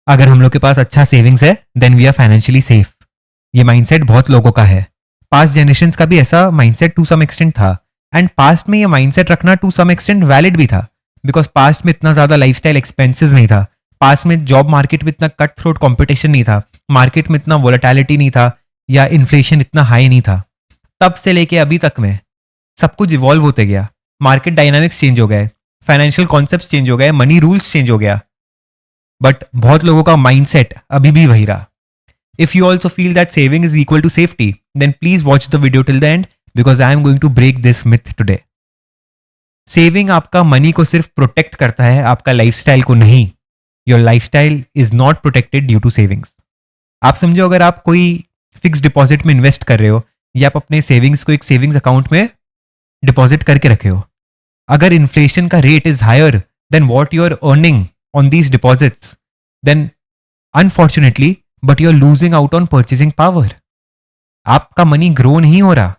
अगर हम लोग के पास अच्छा सेविंग्स है then we are financially safe. ये माइंडसेट बहुत लोगों का है। पास्ट जनरेशन्स का भी ऐसा माइंडसेट टू सम एक्सटेंट था, एंड पास्ट में ये माइंडसेट रखना टू सम एक्सटेंट वैलिड भी था, बिकॉज पास्ट में इतना ज़्यादा लाइफस्टाइल एक्सपेंसेस नहीं था। पास्ट में जॉब मार्केट में इतना कट थ्रोट कॉम्पिटिशन नहीं था, मार्केट में इतना वोलेटैलिटी नहीं था, या इन्फ्लेशन इतना हाई नहीं था। तब से लेके अभी तक में सब कुछ इवॉल्व होते गया, मार्केट डायनामिक्स चेंज हो गए, फाइनेंशियल कॉन्सेप्ट चेंज हो गए, मनी रूल्स चेंज हो गया, बट बहुत लोगों का माइंडसेट अभी भी वही रहा। If you also feel that saving is equal to safety, then please watch the video till the end because I am going to break this myth today. Saving आपका मनी को सिर्फ प्रोटेक्ट करता है, आपका लाइफस्टाइल को नहीं। Your lifestyle is not protected due to savings. आप समझो, अगर आप कोई फिक्स डिपॉजिट में इन्वेस्ट कर रहे हो या आप अपने सेविंग्स को एक सेविंग्स अकाउंट में डिपॉजिट करके रखे हो, अगर इन्फ्लेशन का rate is higher than what you are earning on these deposits, then unfortunately but you are losing out on purchasing power. आपका मनी ग्रो नहीं हो रहा,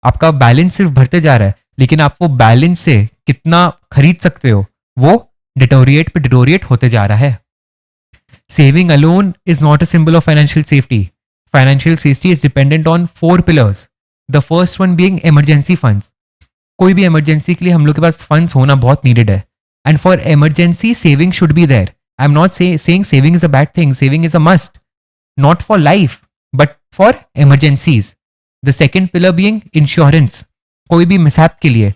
आपका बैलेंस सिर्फ बढ़ते जा रहा है, लेकिन आप वो बैलेंस से कितना खरीद सकते हो वो डिटोरिएट होते जा रहा है। Saving alone is not a symbol of financial safety. Financial safety is dependent on 4 pillars. The first one being emergency funds. कोई भी इमरजेंसी के लिए हम लोग के पास फंड्स होना बहुत नीडेड है, and for emergency saving should be there. I am not saying saving is a bad thing, saving is a must, not for life but for emergencies. The second pillar being insurance. कोई भी mishap के लिए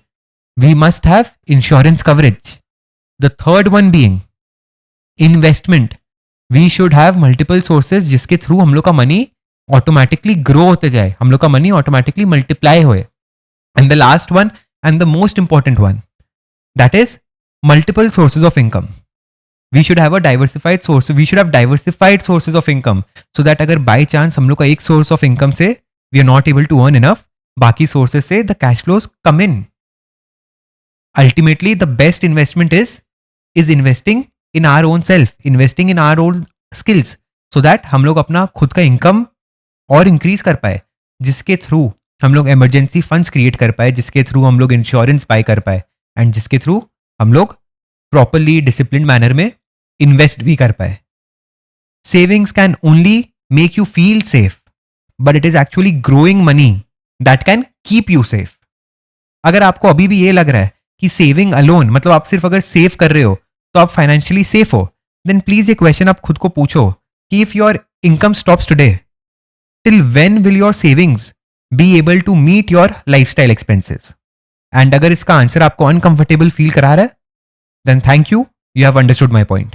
we must have insurance coverage. The third one being investment. We should have multiple sources जिसके through हम लोग का money automatically grow होते जाए, हम लोग का मनी ऑटोमेटिकली मल्टीप्लाई होए। And the last one and the most important one, that is multiple sources of income. We should have a diversified source. We should have diversified sources of income so that अगर by chance हम लोग का एक source of income से we are not able to earn enough, बाकी sources से the cash flows come in. Ultimately, the best investment is investing in our own self, investing in our own skills, so that हम लोग अपना खुद का income और increase कर पाए, जिसके थ्रू हम लोग emergency funds create कर पाए, जिसके थ्रू हम लोग insurance buy कर पाए, and जिसके थ्रू हम लोग प्रॉपरली डिसिप्लिन मैनर में इन्वेस्ट भी कर पाए। Savings can only make you feel safe, but it is actually growing money that can keep you safe. अगर आपको अभी भी ये लग रहा है कि सेविंग अलोन मतलब आप सिर्फ अगर सेव कर रहे हो तो आप फाइनेंशियली सेफ हो, देन प्लीज ये क्वेश्चन आप खुद को पूछो कि if your income stops today, till when will your savings be able to meet your lifestyle expenses? And अगर इसका आंसर आपको अनकंफर्टेबल फील करा रहा है, then thank you, you have understood my point.